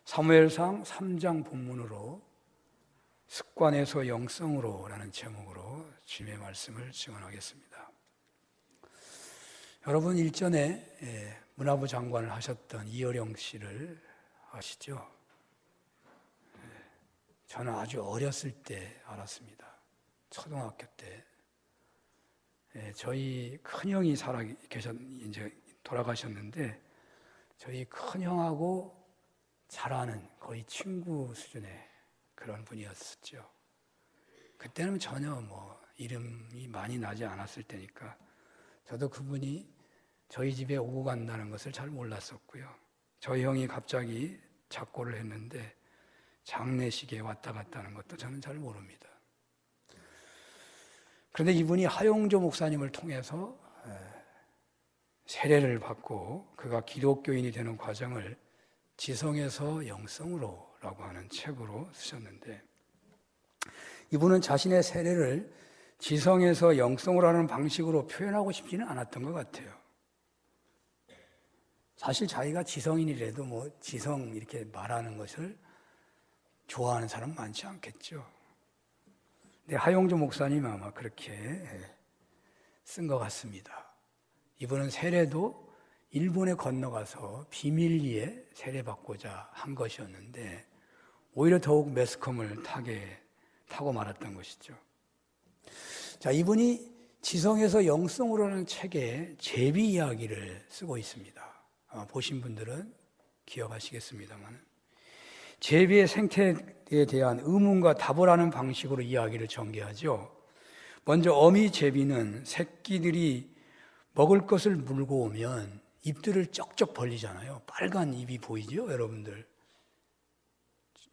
사무엘상 3장 본문으로 습관에서 영성으로 라는 제목으로 주님의 말씀을 증언하겠습니다. 여러분 일전에 문화부 장관을 하셨던 이어령 씨를 아시죠? 저는 아주 어렸을 때 알았습니다. 초등학교 때. 저희 큰형이 이제 돌아가셨는데 저희 큰형하고 잘 아는 거의 친구 수준의 그런 분이었었죠. 그때는 전혀 이름이 많이 나지 않았을 때니까 저도 그분이 저희 집에 오고 간다는 것을 잘 몰랐었고요. 저희 형이 갑자기 작고를 했는데 장례식에 왔다 갔다는 것도 저는 잘 모릅니다. 그런데 이분이 하용조 목사님을 통해서 세례를 받고 그가 기독교인이 되는 과정을 지성에서 영성으로 라고 하는 책으로 쓰셨는데, 이분은 자신의 세례를 지성에서 영성으로 하는 방식으로 표현하고 싶지는 않았던 것 같아요. 사실 자기가 지성인이라도 지성 이렇게 말하는 것을 좋아하는 사람 많지 않겠죠. 근데 하용조 목사님 아마 그렇게 쓴 것 같습니다. 이분은 세례도 일본에 건너가서 비밀리에 세례받고자 한 것이었는데 오히려 더욱 매스컴을 타고 말았던 것이죠. 자, 이분이 지성에서 영성으로라는 책에 제비 이야기를 쓰고 있습니다. 보신 분들은 기억하시겠습니다만 제비의 생태에 대한 의문과 답을 하는 방식으로 이야기를 전개하죠. 먼저 어미 제비는 새끼들이 먹을 것을 물고 오면 입들을 쩍쩍 벌리잖아요. 빨간 입이 보이죠, 여러분들?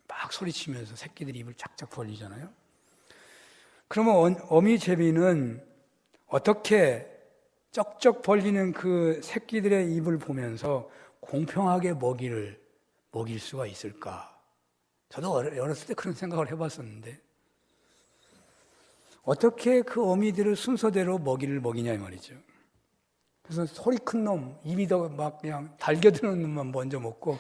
막 소리치면서 새끼들이 입을 쫙쫙 벌리잖아요. 그러면 어미 제비는 어떻게 쩍쩍 벌리는 그 새끼들의 입을 보면서 공평하게 먹일 수가 있을까? 저도 어렸을 때 그런 생각을 해봤었는데 어떻게 그 어미들을 순서대로 먹이를 먹이냐 이 말이죠. 그래서 소리 큰 놈, 입이 더 막 그냥 달겨드는 놈만 먼저 먹고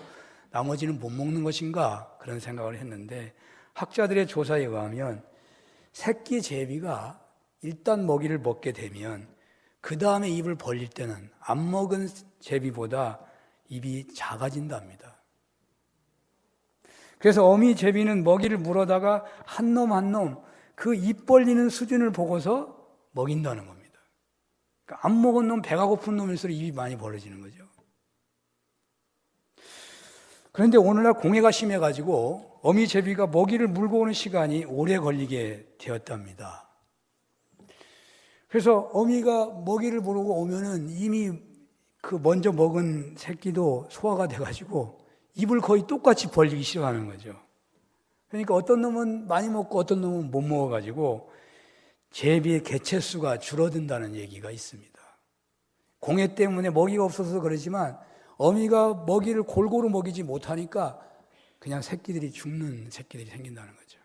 나머지는 못 먹는 것인가 그런 생각을 했는데, 학자들의 조사에 의하면 새끼 제비가 일단 먹이를 먹게 되면 그 다음에 입을 벌릴 때는 안 먹은 제비보다 입이 작아진답니다. 그래서 어미 제비는 먹이를 물어다가 한 놈 한 놈 그 입 벌리는 수준을 보고서 먹인다는 겁니다. 그러니까 안 먹은 놈, 배가 고픈 놈일수록 입이 많이 벌어지는 거죠. 그런데 오늘날 공해가 심해가지고 어미 제비가 먹이를 물고 오는 시간이 오래 걸리게 되었답니다. 그래서 어미가 먹이를 물고 오면은 이미 그 먼저 먹은 새끼도 소화가 돼가지고 입을 거의 똑같이 벌리기 시작하는 거죠. 그러니까 어떤 놈은 많이 먹고 어떤 놈은 못 먹어가지고 제비의 개체수가 줄어든다는 얘기가 있습니다. 공해 때문에 먹이가 없어서 그러지만 어미가 먹이를 골고루 먹이지 못하니까 그냥 죽는 새끼들이 생긴다는 거죠.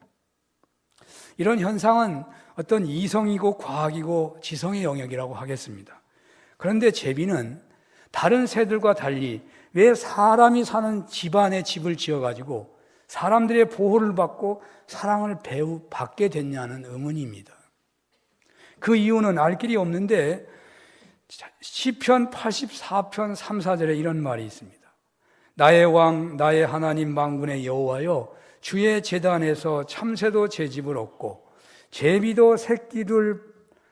이런 현상은 어떤 이성이고 과학이고 지성의 영역이라고 하겠습니다. 그런데 제비는 다른 새들과 달리 왜 사람이 사는 집안에 집을 지어가지고 사람들의 보호를 받고 사랑을 받게 됐냐는 의문입니다. 그 이유는 알 길이 없는데 시편 84편 3, 4절에 이런 말이 있습니다. 나의 왕 나의 하나님 만군의 여호와여, 주의 제단에서 참새도 제 집을 얻고 제비도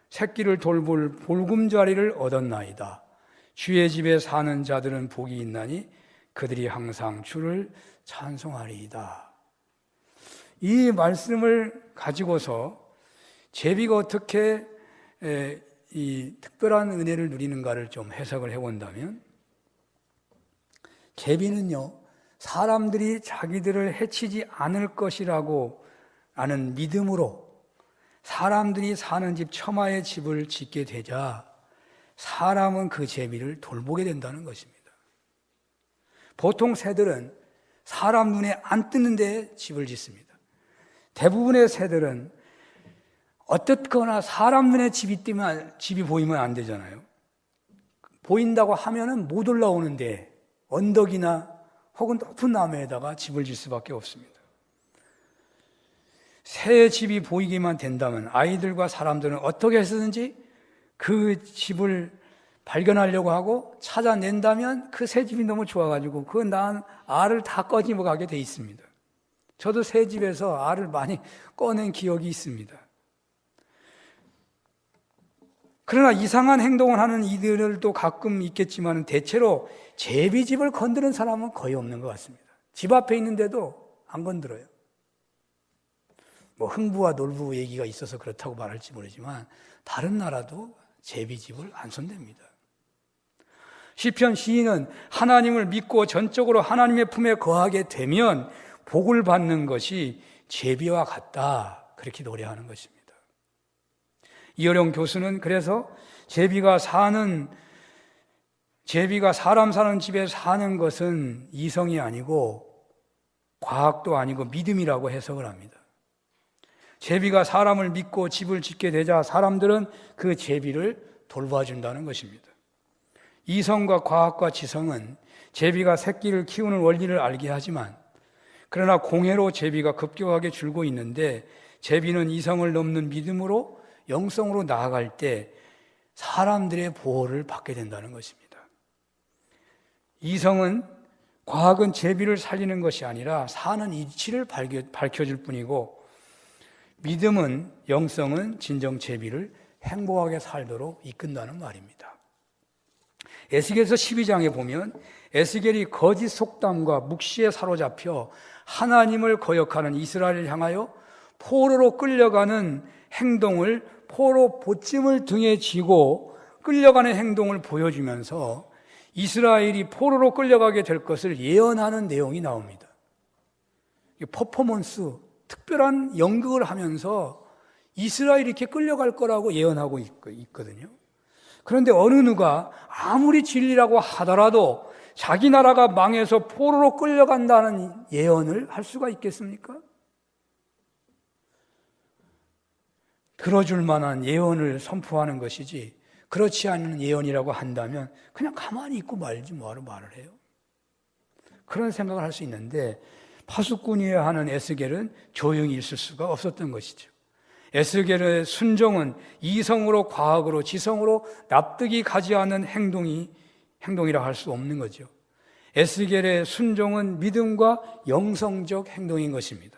새끼를 돌볼 볼금자리를 얻었나이다. 주의 집에 사는 자들은 복이 있나니 그들이 항상 주를 찬송하리이다. 이 말씀을 가지고서 제비가 어떻게 이 특별한 은혜를 누리는가를 좀 해석을 해본다면, 제비는요, 사람들이 자기들을 해치지 않을 것이라고 하는 믿음으로 사람들이 사는 집 처마의 집을 짓게 되자 사람은 그 제비를 돌보게 된다는 것입니다. 보통 새들은 사람 눈에 안 뜨는 데 집을 짓습니다. 대부분의 새들은 어떻거나 사람 눈에 집이 보이면 안 되잖아요. 보인다고 하면은 못 올라오는데 언덕이나 혹은 높은 나무에다가 집을 질 수밖에 없습니다. 새 집이 보이기만 된다면 아이들과 사람들은 어떻게 해서든지 그 집을 발견하려고 하고 찾아낸다면 그 새 집이 너무 좋아가지고 그 낳은 알을 다 꺼집어 가게 돼 있습니다. 저도 새 집에서 알을 많이 꺼낸 기억이 있습니다. 그러나 이상한 행동을 하는 이들도 가끔 있겠지만 대체로 제비집을 건드는 사람은 거의 없는 것 같습니다. 집 앞에 있는데도 안 건드려요. 뭐 흥부와 놀부 얘기가 있어서 그렇다고 말할지 모르지만 다른 나라도 제비집을 안 손댑니다. 시편 시인은 하나님을 믿고 전적으로 하나님의 품에 거하게 되면 복을 받는 것이 제비와 같다, 그렇게 노래하는 것입니다. 이어령 교수는 그래서 제비가 사람 사는 집에 사는 것은 이성이 아니고 과학도 아니고 믿음이라고 해석을 합니다. 제비가 사람을 믿고 집을 짓게 되자 사람들은 그 제비를 돌봐준다는 것입니다. 이성과 과학과 지성은 제비가 새끼를 키우는 원리를 알게 하지만 그러나 공해로 제비가 급격하게 줄고 있는데 제비는 이성을 넘는 믿음으로 영성으로 나아갈 때 사람들의 보호를 받게 된다는 것입니다. 이성은, 과학은 제비를 살리는 것이 아니라 사는 이치를 밝혀줄 뿐이고 믿음은, 영성은 진정 제비를 행복하게 살도록 이끈다는 말입니다. 에스겔서 12장에 보면 에스겔이 거짓 속담과 묵시에 사로잡혀 하나님을 거역하는 이스라엘을 향하여 포로로 끌려가는 행동을, 포로 보찜을 등에 지고 끌려가는 행동을 보여주면서 이스라엘이 포로로 끌려가게 될 것을 예언하는 내용이 나옵니다. 퍼포먼스, 특별한 연극을 하면서 이스라엘이 이렇게 끌려갈 거라고 예언하고 있거든요. 그런데 어느 누가 아무리 진리라고 하더라도 자기 나라가 망해서 포로로 끌려간다는 예언을 할 수가 있겠습니까? 들어줄 만한 예언을 선포하는 것이지, 그렇지 않은 예언이라고 한다면 그냥 가만히 있고 말지 뭐하러 말을 해요. 그런 생각을 할 수 있는데 파수꾼이어야 하는 에스겔은 조용히 있을 수가 없었던 것이죠. 에스겔의 순종은 이성으로, 과학으로, 지성으로 납득이 가지 않는 행동이라 할 수 없는 거죠. 에스겔의 순종은 믿음과 영성적 행동인 것입니다.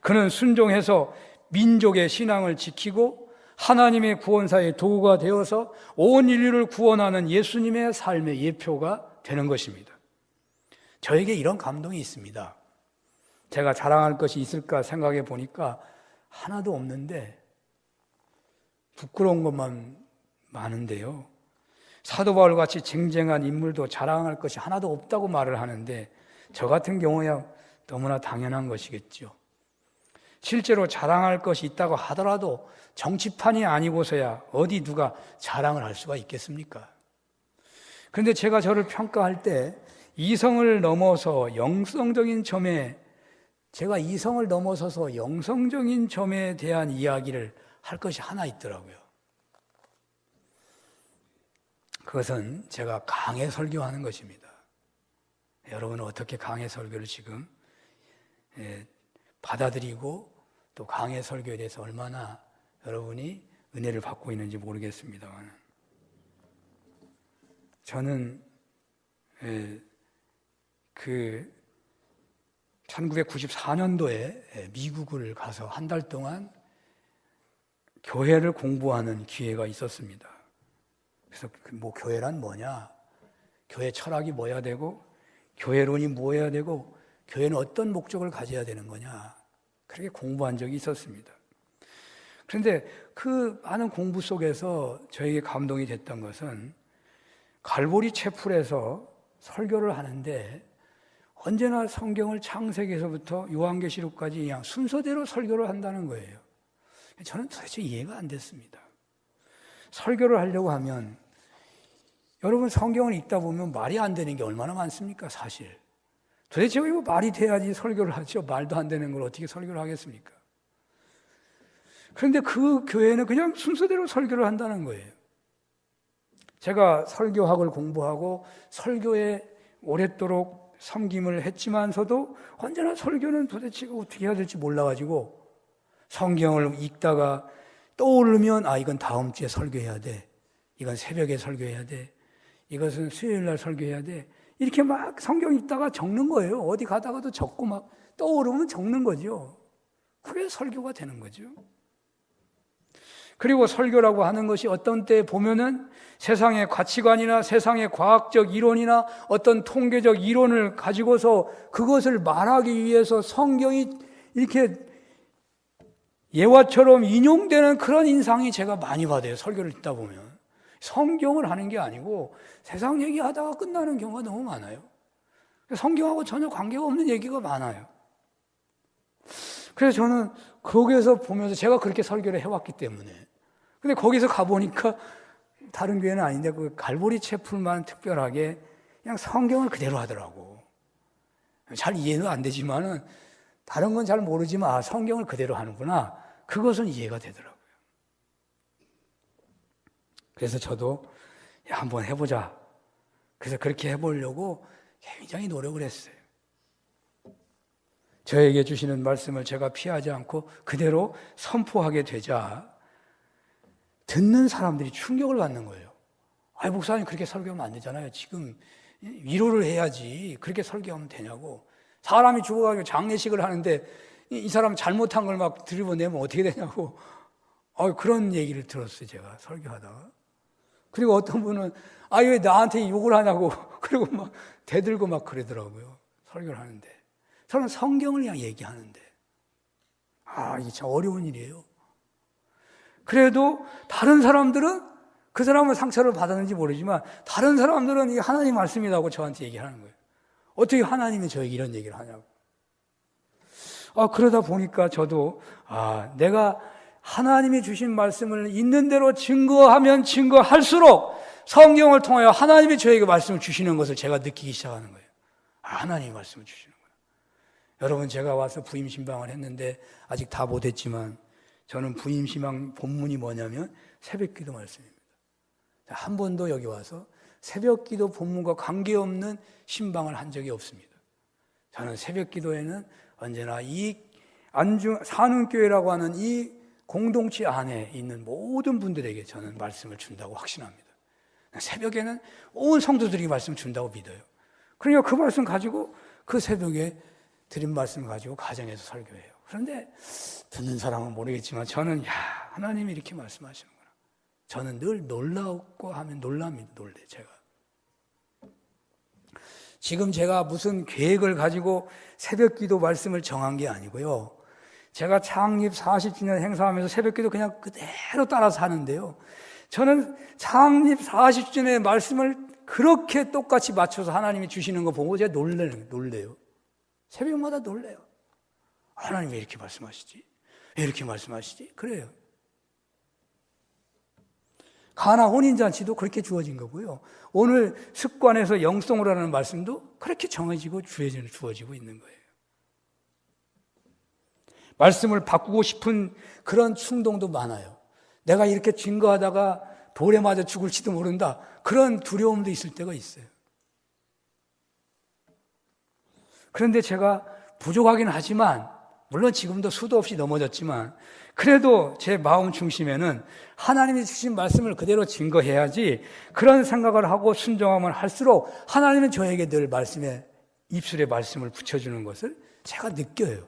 그는 순종해서 민족의 신앙을 지키고 하나님의 구원사의 도구가 되어서 온 인류를 구원하는 예수님의 삶의 예표가 되는 것입니다. 저에게 이런 감동이 있습니다. 제가 자랑할 것이 있을까 생각해 보니까 하나도 없는데 부끄러운 것만 많은데요. 사도 바울같이 쟁쟁한 인물도 자랑할 것이 하나도 없다고 말을 하는데 저 같은 경우야 너무나 당연한 것이겠죠. 실제로 자랑할 것이 있다고 하더라도 정치판이 아니고서야 어디 누가 자랑을 할 수가 있겠습니까? 그런데 제가 저를 평가할 때 이성을 넘어서 영성적인 점에, 제가 이성을 넘어서서 영성적인 점에 대한 이야기를 할 것이 하나 있더라고요. 그것은 제가 강해 설교하는 것입니다. 여러분은 어떻게 강해 설교를 지금 받아들이고 또 강해 설교에 대해서 얼마나 여러분이 은혜를 받고 있는지 모르겠습니다만, 저는 1994년도에 미국을 가서 한 달 동안 교회를 공부하는 기회가 있었습니다. 그래서 뭐 교회란 뭐냐, 교회 철학이 뭐야 되고, 교회론이 뭐야 되고, 교회는 어떤 목적을 가져야 되는 거냐, 그렇게 공부한 적이 있었습니다. 그런데 그 많은 공부 속에서 저에게 감동이 됐던 것은 갈보리 채플에서 설교를 하는데 언제나 성경을 창세기에서부터 요한계시록까지 그냥 순서대로 설교를 한다는 거예요. 저는 도대체 이해가 안 됐습니다. 설교를 하려고 하면, 여러분 성경을 읽다 보면 말이 안 되는 게 얼마나 많습니까, 사실. 도대체 이거 말이 돼야지 설교를 하죠. 말도 안 되는 걸 어떻게 설교를 하겠습니까? 그런데 그 교회는 그냥 순서대로 설교를 한다는 거예요. 제가 설교학을 공부하고 설교에 오랫도록 섬김을 했지만서도 언제나 설교는 도대체 어떻게 해야 될지 몰라가지고 성경을 읽다가 떠오르면 이건 다음 주에 설교해야 돼. 이건 새벽에 설교해야 돼. 이것은 수요일 날 설교해야 돼. 이렇게 막 성경 읽다가 적는 거예요. 어디 가다가도 적고 막 떠오르면 적는 거죠. 그게 설교가 되는 거죠. 그리고 설교라고 하는 것이 어떤 때 보면은 세상의 가치관이나 세상의 과학적 이론이나 어떤 통계적 이론을 가지고서 그것을 말하기 위해서 성경이 이렇게 예화처럼 인용되는 그런 인상이 제가 많이 받아요. 설교를 듣다 보면. 성경을 하는 게 아니고 세상 얘기하다가 끝나는 경우가 너무 많아요. 성경하고 전혀 관계가 없는 얘기가 많아요. 그래서 저는 거기에서 보면서 제가 그렇게 설교를 해왔기 때문에, 근데 거기서 가보니까 다른 교회는 아닌데 그 갈보리 채플만 특별하게 그냥 성경을 그대로 하더라고. 잘 이해는 안 되지만은 다른 건 잘 모르지만 성경을 그대로 하는구나. 그것은 이해가 되더라고요. 그래서 저도 한번 해보자. 그래서 그렇게 해보려고 굉장히 노력을 했어요. 저에게 주시는 말씀을 제가 피하지 않고 그대로 선포하게 되자 듣는 사람들이 충격을 받는 거예요. 목사님 그렇게 설교하면 안 되잖아요. 지금 위로를 해야지. 그렇게 설교하면 되냐고. 사람이 죽어가지고 장례식을 하는데 이 사람 잘못한 걸 막 들이보내면 어떻게 되냐고. 그런 얘기를 들었어요. 제가 설교하다가. 그리고 어떤 분은 왜 나한테 욕을 하냐고. 그리고 막 대들고 막 그러더라고요. 설교를 하는데. 저는 성경을 그냥 얘기하는데. 이게 참 어려운 일이에요. 그래도 다른 사람들은 그 사람은 상처를 받았는지 모르지만 다른 사람들은 이게 하나님 말씀이라고 저한테 얘기하는 거예요. 어떻게 하나님이 저에게 이런 얘기를 하냐고. 그러다 보니까 저도 내가 하나님이 주신 말씀을 있는 대로 증거하면 증거할수록 성경을 통하여 하나님이 저에게 말씀을 주시는 것을 제가 느끼기 시작하는 거예요. 하나님이 말씀을 주시는 거예요. 여러분, 제가 와서 부임 신방을 했는데 아직 다 못했지만 저는 부임 신방 본문이 뭐냐면 새벽기도 말씀입니다. 한 번도 여기 와서 새벽기도 본문과 관계없는 신방을 한 적이 없습니다. 저는 새벽기도에는 언제나 이 산운교회라고 하는 이 공동체 안에 있는 모든 분들에게 저는 말씀을 준다고 확신합니다. 새벽에는 온 성도들이 말씀을 준다고 믿어요. 그러니까 그 말씀 가지고 그 새벽에 드린 말씀 가지고 가정에서 설교해요. 그런데 듣는 사람은 모르겠지만 저는 하나님이 이렇게 말씀하시는구나. 저는 늘 놀라웠고 하면 놀랍니다. 놀래 제가. 지금 제가 무슨 계획을 가지고 새벽기도 말씀을 정한 게 아니고요. 제가 창립 40주년 행사하면서 새벽기도 그냥 그대로 따라서 하는데요. 저는 창립 40주년의 말씀을 그렇게 똑같이 맞춰서 하나님이 주시는 거 보고 제가 놀래요. 새벽마다 놀래요. 하나님 왜 이렇게 말씀하시지? 왜 이렇게 말씀하시지? 그래요. 가나 혼인잔치도 그렇게 주어진 거고요. 오늘 습관에서 영성으로 하는 말씀도 그렇게 정해지고 주어지고 있는 거예요. 말씀을 바꾸고 싶은 그런 충동도 많아요. 내가 이렇게 증거하다가 돌에 맞아 죽을지도 모른다. 그런 두려움도 있을 때가 있어요. 그런데 제가 부족하긴 하지만, 물론 지금도 수도 없이 넘어졌지만, 그래도 제 마음 중심에는 하나님이 주신 말씀을 그대로 증거해야지, 그런 생각을 하고 순종하면 할수록 하나님은 저에게 늘 입술에 말씀을 붙여주는 것을 제가 느껴요.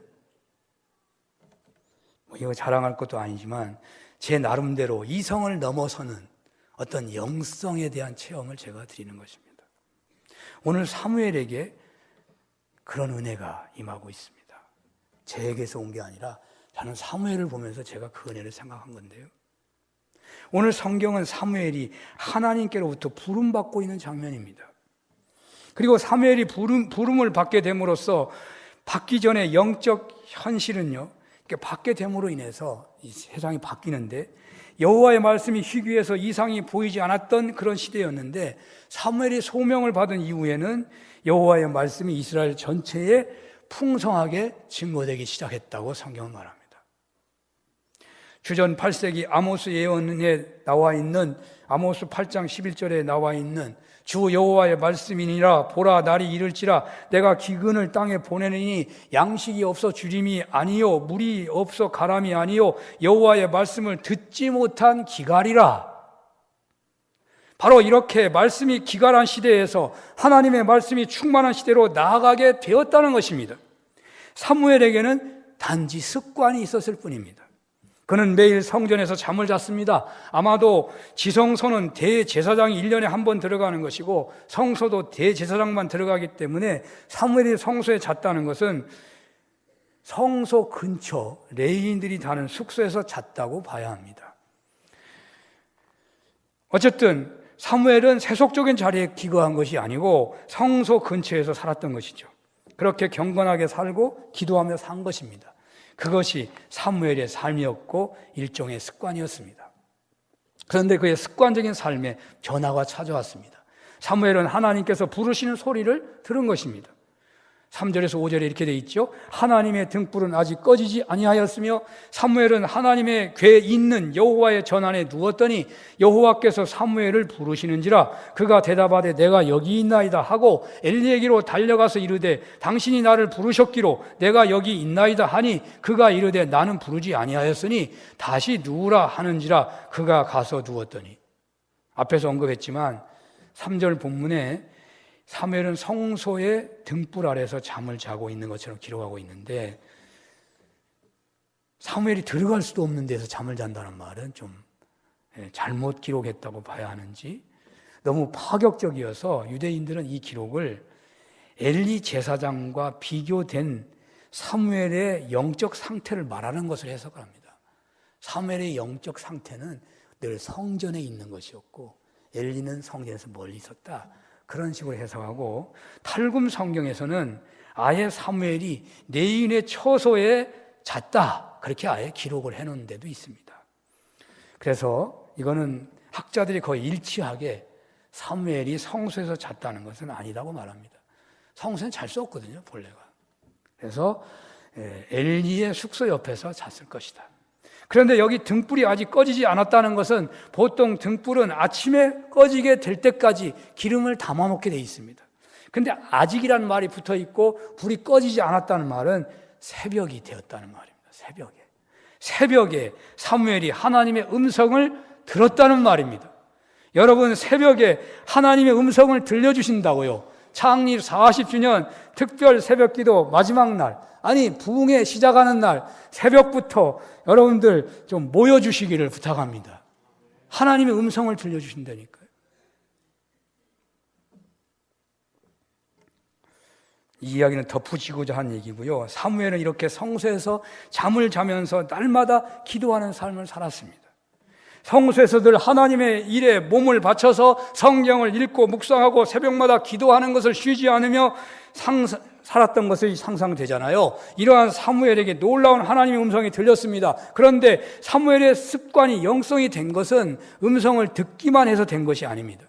이거 자랑할 것도 아니지만 제 나름대로 이성을 넘어서는 어떤 영성에 대한 체험을 제가 드리는 것입니다. 오늘 사무엘에게 그런 은혜가 임하고 있습니다. 제에게서 온 게 아니라 저는 사무엘을 보면서 제가 그 은혜를 생각한 건데요. 오늘 성경은 사무엘이 하나님께로부터 부름받고 있는 장면입니다. 그리고 사무엘이 부름을 받게 됨으로써 받기 전에 영적 현실은요, 받게 됨으로 인해서 이 세상이 바뀌는데, 여호와의 말씀이 희귀해서 이상이 보이지 않았던 그런 시대였는데, 사무엘이 소명을 받은 이후에는 여호와의 말씀이 이스라엘 전체에 풍성하게 증거되기 시작했다고 성경은 말합니다. 주전 8세기 아모스 예언에 나와 있는, 아모스 8장 11절에 나와 있는 주 여호와의 말씀이니라. 보라, 날이 이를지라 내가 기근을 땅에 보내느니 양식이 없어 주림이 아니요 물이 없어 가람이 아니요 여호와의 말씀을 듣지 못한 기갈이라. 바로 이렇게 말씀이 기갈한 시대에서 하나님의 말씀이 충만한 시대로 나아가게 되었다는 것입니다. 사무엘에게는 단지 습관이 있었을 뿐입니다. 그는 매일 성전에서 잠을 잤습니다. 아마도 지성소는 대제사장이 1년에 한 번 들어가는 것이고 성소도 대제사장만 들어가기 때문에 사무엘이 성소에 잤다는 것은 성소 근처 레위인들이 다는 숙소에서 잤다고 봐야 합니다. 어쨌든 사무엘은 세속적인 자리에 기거한 것이 아니고 성소 근처에서 살았던 것이죠. 그렇게 경건하게 살고 기도하며 산 것입니다. 그것이 사무엘의 삶이었고 일종의 습관이었습니다. 그런데 그의 습관적인 삶에 변화가 찾아왔습니다. 사무엘은 하나님께서 부르시는 소리를 들은 것입니다. 3절에서 5절에 이렇게 되어 있죠. 하나님의 등불은 아직 꺼지지 아니하였으며 사무엘은 하나님의 궤 있는 여호와의 전안에 누웠더니 여호와께서 사무엘을 부르시는지라. 그가 대답하되 내가 여기 있나이다 하고 엘리에게로 달려가서 이르되 당신이 나를 부르셨기로 내가 여기 있나이다 하니 그가 이르되 나는 부르지 아니하였으니 다시 누우라 하는지라. 그가 가서 누웠더니. 앞에서 언급했지만 3절 본문에 사무엘은 성소의 등불 아래서 잠을 자고 있는 것처럼 기록하고 있는데 사무엘이 들어갈 수도 없는 데서 잠을 잔다는 말은 좀 잘못 기록했다고 봐야 하는지 너무 파격적이어서 유대인들은 이 기록을 엘리 제사장과 비교된 사무엘의 영적 상태를 말하는 것을 해석합니다. 사무엘의 영적 상태는 늘 성전에 있는 것이었고 엘리는 성전에서 멀리 있었다. 그런 식으로 해석하고 탈금 성경에서는 아예 사무엘이 내인의 처소에 잤다 그렇게 아예 기록을 해놓은 데도 있습니다. 그래서 이거는 학자들이 거의 일치하게 사무엘이 성소에서 잤다는 것은 아니라고 말합니다. 성소는 잘 수 없거든요, 본래가. 그래서 엘리의 숙소 옆에서 잤을 것이다. 그런데 여기 등불이 아직 꺼지지 않았다는 것은 보통 등불은 아침에 꺼지게 될 때까지 기름을 담아놓게 돼 있습니다. 그런데 아직이라는 말이 붙어 있고 불이 꺼지지 않았다는 말은 새벽이 되었다는 말입니다. 새벽에 사무엘이 하나님의 음성을 들었다는 말입니다. 여러분, 새벽에 하나님의 음성을 들려주신다고요. 창립 40주년 특별 새벽기도 마지막 날, 아니 부흥회 시작하는 날 새벽부터 여러분들 좀 모여주시기를 부탁합니다. 하나님의 음성을 들려주신다니까요. 이 이야기는 덧붙이고자 한 얘기고요. 사무엘은 이렇게 성소에서 잠을 자면서 날마다 기도하는 삶을 살았습니다. 성소에서 늘 하나님의 일에 몸을 바쳐서 성경을 읽고 묵상하고 새벽마다 기도하는 것을 쉬지 않으며 살았던 것이 상상되잖아요. 이러한 사무엘에게 놀라운 하나님의 음성이 들렸습니다. 그런데 사무엘의 습관이 영성이 된 것은 음성을 듣기만 해서 된 것이 아닙니다.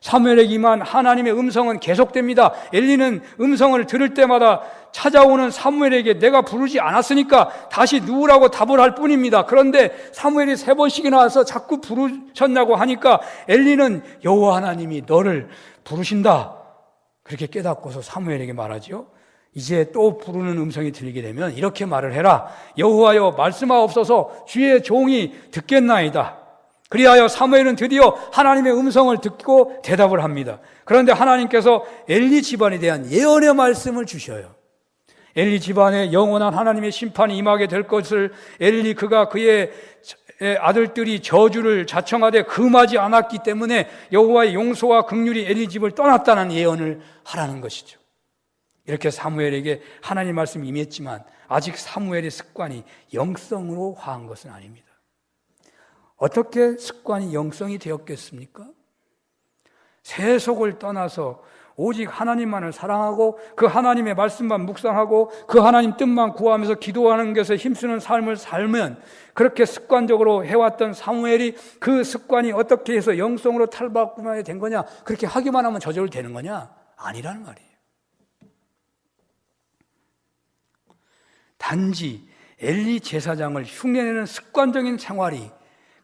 사무엘에게만 하나님의 음성은 계속됩니다. 엘리는 음성을 들을 때마다 찾아오는 사무엘에게 내가 부르지 않았으니까 다시 누우라고 답을 할 뿐입니다. 그런데 사무엘이 3번씩이나 와서 자꾸 부르셨냐고 하니까 엘리는 여호와 하나님이 너를 부르신다 그렇게 깨닫고서 사무엘에게 말하죠. 이제 또 부르는 음성이 들리게 되면 이렇게 말을 해라. 여호와여 말씀하옵소서 주의 종이 듣겠나이다. 그리하여 사무엘은 드디어 하나님의 음성을 듣고 대답을 합니다. 그런데 하나님께서 엘리 집안에 대한 예언의 말씀을 주셔요. 엘리 집안에 영원한 하나님의 심판이 임하게 될 것을 엘리 그가 그의 아들들이 저주를 자청하되 금하지 않았기 때문에 여호와의 용서와 긍휼이 엘리 집을 떠났다는 예언을 하라는 것이죠. 이렇게 사무엘에게 하나님 말씀이 임했지만 아직 사무엘의 습관이 영성으로 화한 것은 아닙니다. 어떻게 습관이 영성이 되었겠습니까? 세속을 떠나서 오직 하나님만을 사랑하고 그 하나님의 말씀만 묵상하고 그 하나님 뜻만 구하면서 기도하는 것에 힘쓰는 삶을 살면 그렇게 습관적으로 해왔던 사무엘이 그 습관이 어떻게 해서 영성으로 탈바꿈하게 된 거냐? 그렇게 하기만 하면 저절로 되는 거냐? 아니라는 말이에요. 단지 엘리 제사장을 흉내내는 습관적인 생활이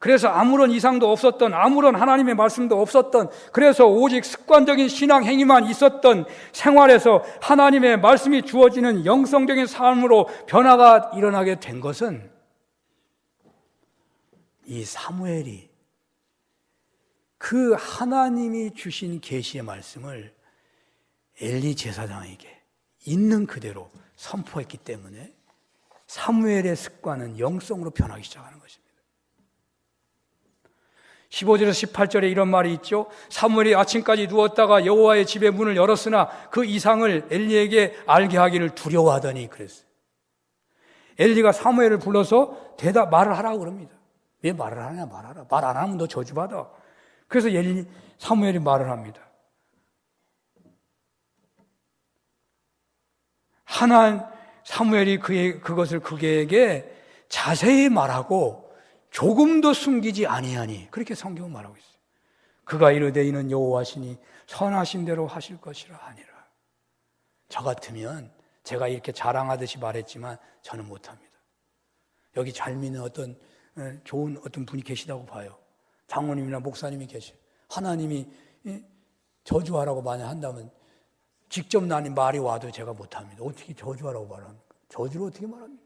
그래서 아무런 이상도 없었던, 아무런 하나님의 말씀도 없었던, 그래서 오직 습관적인 신앙 행위만 있었던 생활에서 하나님의 말씀이 주어지는 영성적인 삶으로 변화가 일어나게 된 것은 이 사무엘이 그 하나님이 주신 계시의 말씀을 엘리 제사장에게 있는 그대로 선포했기 때문에 사무엘의 습관은 영성으로 변하기 시작하는 것입니다. 15절에서 18절에 이런 말이 있죠. 사무엘이 아침까지 누웠다가 여호와의 집의 문을 열었으나 그 이상을 엘리에게 알게 하기를 두려워하더니 그랬어요. 엘리가 사무엘을 불러서 말을 하라고 그럽니다. 왜 말을 하냐? 말하라. 말 안 하면 너 저주받아. 그래서 사무엘이 말을 합니다. 사무엘이 그것을 그에게 자세히 말하고 조금도 숨기지 아니하니, 그렇게 성경은 말하고 있어요. 그가 이르되 이는 여호와시니 선하신 대로 하실 것이라 하니라. 저 같으면 제가 이렇게 자랑하듯이 말했지만 저는 못합니다. 여기 잘 믿는 어떤 좋은 어떤 분이 계시다고 봐요. 장로님이나 목사님이 계셔요. 하나님이 저주하라고 만약 한다면 직접 나는 말이 와도 제가 못합니다. 어떻게 저주하라고 말합니까? 저주를 어떻게 말합니까?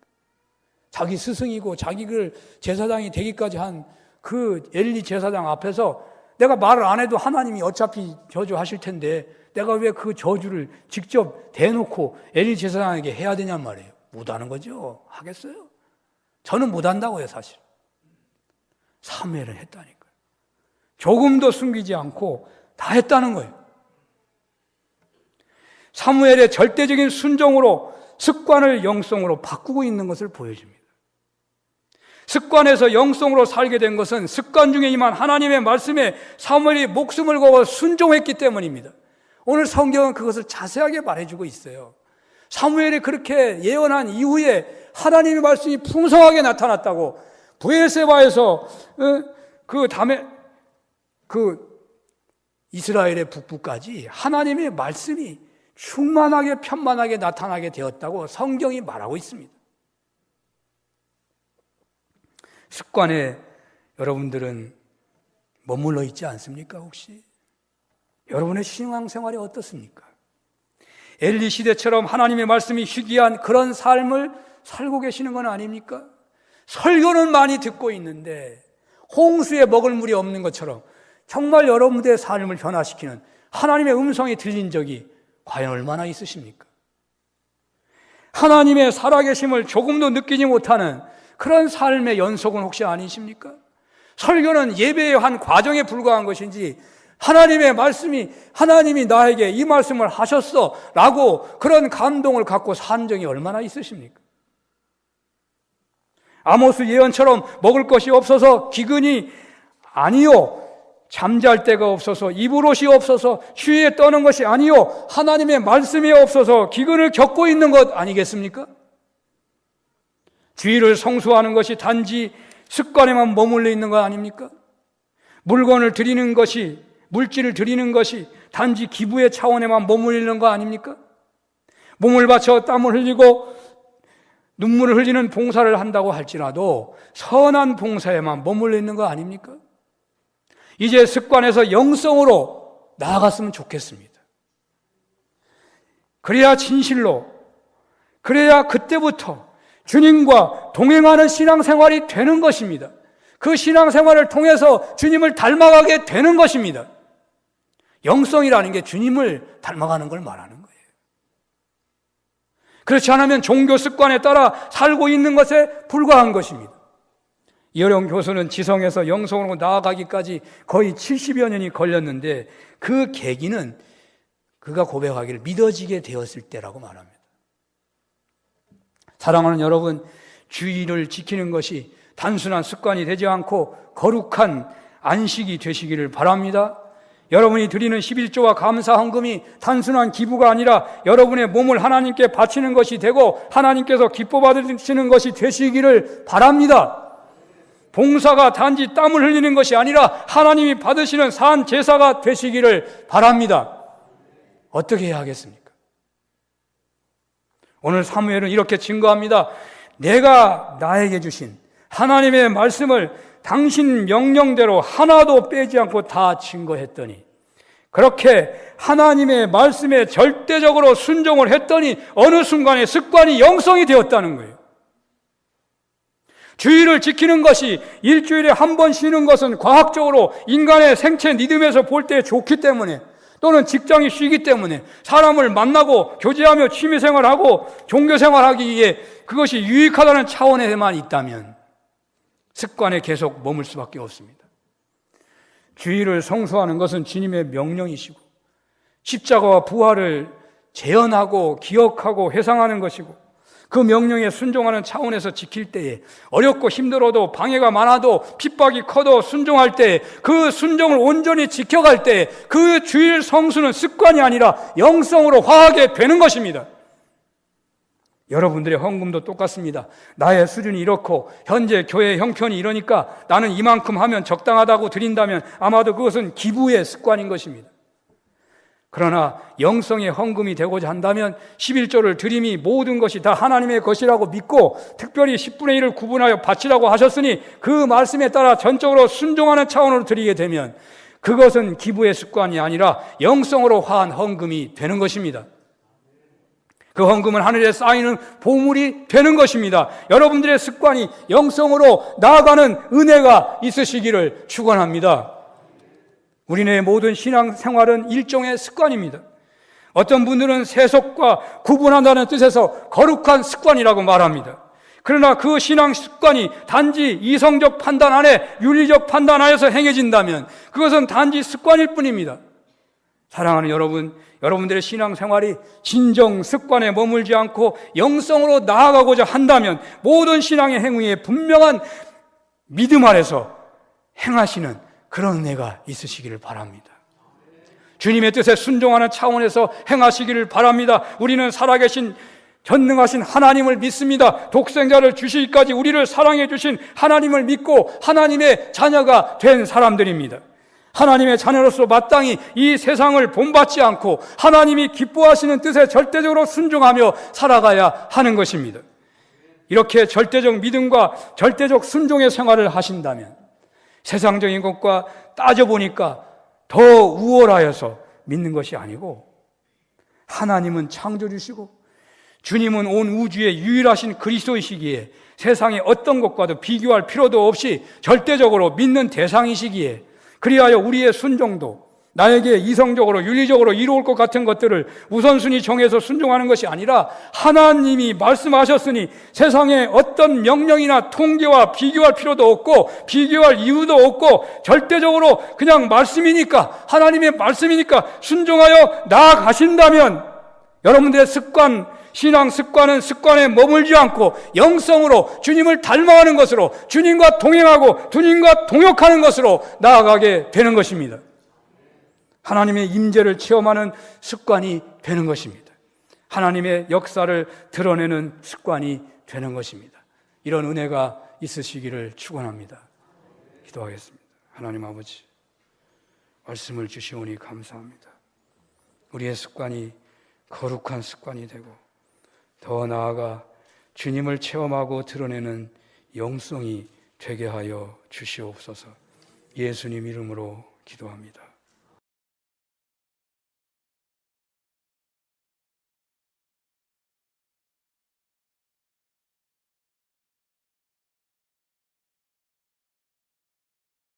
자기 스승이고 자기를 제사장이 되기까지 한 그 엘리 제사장 앞에서 내가 말을 안 해도 하나님이 어차피 저주하실 텐데 내가 왜 그 저주를 직접 대놓고 엘리 제사장에게 해야 되냔 말이에요. 못하는 거죠. 하겠어요? 저는 못한다고요, 사실. 사무엘은 했다니까요. 조금도 숨기지 않고 다 했다는 거예요. 사무엘의 절대적인 순종으로 습관을 영성으로 바꾸고 있는 것을 보여줍니다. 습관에서 영성으로 살게 된 것은 습관 중에 임한 하나님의 말씀에 사무엘이 목숨을 걸어 순종했기 때문입니다. 오늘 성경은 그것을 자세하게 말해주고 있어요. 사무엘이 그렇게 예언한 이후에 하나님의 말씀이 풍성하게 나타났다고, 브엘세바에서 이스라엘의 북부까지 하나님의 말씀이 충만하게 편만하게 나타나게 되었다고 성경이 말하고 있습니다. 습관에 여러분들은 머물러 있지 않습니까? 혹시 여러분의 신앙생활이 어떻습니까? 엘리 시대처럼 하나님의 말씀이 희귀한 그런 삶을 살고 계시는 건 아닙니까? 설교는 많이 듣고 있는데 홍수에 먹을 물이 없는 것처럼 정말 여러분들의 삶을 변화시키는 하나님의 음성이 들린 적이 과연 얼마나 있으십니까? 하나님의 살아계심을 조금도 느끼지 못하는 그런 삶의 연속은 혹시 아니십니까? 설교는 예배의 한 과정에 불과한 것인지 하나님의 말씀이 하나님이 나에게 이 말씀을 하셨어 라고 그런 감동을 갖고 산 적이 얼마나 있으십니까? 아모스 예언처럼 먹을 것이 없어서 기근이 아니요, 잠잘 데가 없어서 입을 옷이 없어서 추위에 떠는 것이 아니요, 하나님의 말씀이 없어서 기근을 겪고 있는 것 아니겠습니까? 주의를 성수하는 것이 단지 습관에만 머물러 있는 거 아닙니까? 물건을 드리는 것이, 물질을 드리는 것이 단지 기부의 차원에만 머물러 있는 거 아닙니까? 몸을 바쳐 땀을 흘리고 눈물을 흘리는 봉사를 한다고 할지라도 선한 봉사에만 머물러 있는 거 아닙니까? 이제 습관에서 영성으로 나아갔으면 좋겠습니다. 그래야 진실로, 그래야 그때부터 주님과 동행하는 신앙생활이 되는 것입니다. 그 신앙생활을 통해서 주님을 닮아가게 되는 것입니다. 영성이라는 게 주님을 닮아가는 걸 말하는 거예요. 그렇지 않으면 종교 습관에 따라 살고 있는 것에 불과한 것입니다. 이어령 교수는 지성에서 영성으로 나아가기까지 거의 70여 년이 걸렸는데 그 계기는 그가 고백하기를 믿어지게 되었을 때라고 말합니다. 사랑하는 여러분, 주의를 지키는 것이 단순한 습관이 되지 않고 거룩한 안식이 되시기를 바랍니다. 여러분이 드리는 11조와 감사 헌금이 단순한 기부가 아니라 여러분의 몸을 하나님께 바치는 것이 되고 하나님께서 기뻐 받으시는 것이 되시기를 바랍니다. 봉사가 단지 땀을 흘리는 것이 아니라 하나님이 받으시는 산 제사가 되시기를 바랍니다. 어떻게 해야 하겠습니까? 오늘 사무엘은 이렇게 증거합니다. 내가 나에게 주신 하나님의 말씀을 당신 명령대로 하나도 빼지 않고 다 증거했더니, 그렇게 하나님의 말씀에 절대적으로 순종을 했더니 어느 순간에 습관이 영성이 되었다는 거예요. 주일을 지키는 것이, 일주일에 한 번 쉬는 것은 과학적으로 인간의 생체 리듬에서 볼 때 좋기 때문에, 또는 직장이 쉬기 때문에 사람을 만나고 교제하며 취미생활하고 종교생활하기에 그것이 유익하다는 차원에만 있다면 습관에 계속 머물 수밖에 없습니다. 주일을 성수하는 것은 주님의 명령이시고, 십자가와 부활을 재현하고 기억하고 회상하는 것이고, 그 명령에 순종하는 차원에서 지킬 때에 어렵고 힘들어도 방해가 많아도 핍박이 커도 순종할 때에, 그 순종을 온전히 지켜갈 때에 그 주일 성수는 습관이 아니라 영성으로 화하게 되는 것입니다. 여러분들의 헌금도 똑같습니다. 나의 수준이 이렇고 현재 교회 형편이 이러니까 나는 이만큼 하면 적당하다고 드린다면 아마도 그것은 기부의 습관인 것입니다. 그러나 영성의 헌금이 되고자 한다면 11조를 드림이 모든 것이 다 하나님의 것이라고 믿고 특별히 10분의 1을 구분하여 바치라고 하셨으니 그 말씀에 따라 전적으로 순종하는 차원으로 드리게 되면 그것은 기부의 습관이 아니라 영성으로 화한 헌금이 되는 것입니다. 그 헌금은 하늘에 쌓이는 보물이 되는 것입니다. 여러분들의 습관이 영성으로 나아가는 은혜가 있으시기를 축원합니다. 우리네 모든 신앙생활은 일종의 습관입니다. 어떤 분들은 세속과 구분한다는 뜻에서 거룩한 습관이라고 말합니다. 그러나 그 신앙 습관이 단지 이성적 판단 안에, 윤리적 판단 안에서 행해진다면 그것은 단지 습관일 뿐입니다. 사랑하는 여러분, 여러분들의 신앙생활이 진정 습관에 머물지 않고 영성으로 나아가고자 한다면 모든 신앙의 행위에 분명한 믿음 안에서 행하시는 그런 은혜가 있으시기를 바랍니다. 주님의 뜻에 순종하는 차원에서 행하시기를 바랍니다. 우리는 살아계신 전능하신 하나님을 믿습니다. 독생자를 주시기까지 우리를 사랑해 주신 하나님을 믿고 하나님의 자녀가 된 사람들입니다. 하나님의 자녀로서 마땅히 이 세상을 본받지 않고 하나님이 기뻐하시는 뜻에 절대적으로 순종하며 살아가야 하는 것입니다. 이렇게 절대적 믿음과 절대적 순종의 생활을 하신다면 세상적인 것과 따져보니까 더 우월하여서 믿는 것이 아니고, 하나님은 창조주시고 주님은 온 우주의 유일하신 그리스도이시기에 세상의 어떤 것과도 비교할 필요도 없이 절대적으로 믿는 대상이시기에, 그리하여 우리의 순종도 나에게 이성적으로 윤리적으로 이로울 것 같은 것들을 우선순위 정해서 순종하는 것이 아니라 하나님이 말씀하셨으니 세상에 어떤 명령이나 통계와 비교할 필요도 없고 비교할 이유도 없고 절대적으로 그냥 말씀이니까, 하나님의 말씀이니까 순종하여 나아가신다면 여러분들의 습관, 신앙 습관은 습관에 머물지 않고 영성으로 주님을 닮아가는 것으로, 주님과 동행하고 주님과 동역하는 것으로 나아가게 되는 것입니다. 하나님의 임재를 체험하는 습관이 되는 것입니다. 하나님의 역사를 드러내는 습관이 되는 것입니다. 이런 은혜가 있으시기를 축원합니다. 기도하겠습니다. 하나님 아버지, 말씀을 주시오니 감사합니다. 우리의 습관이 거룩한 습관이 되고 더 나아가 주님을 체험하고 드러내는 영성이 되게 하여 주시옵소서. 예수님 이름으로 기도합니다.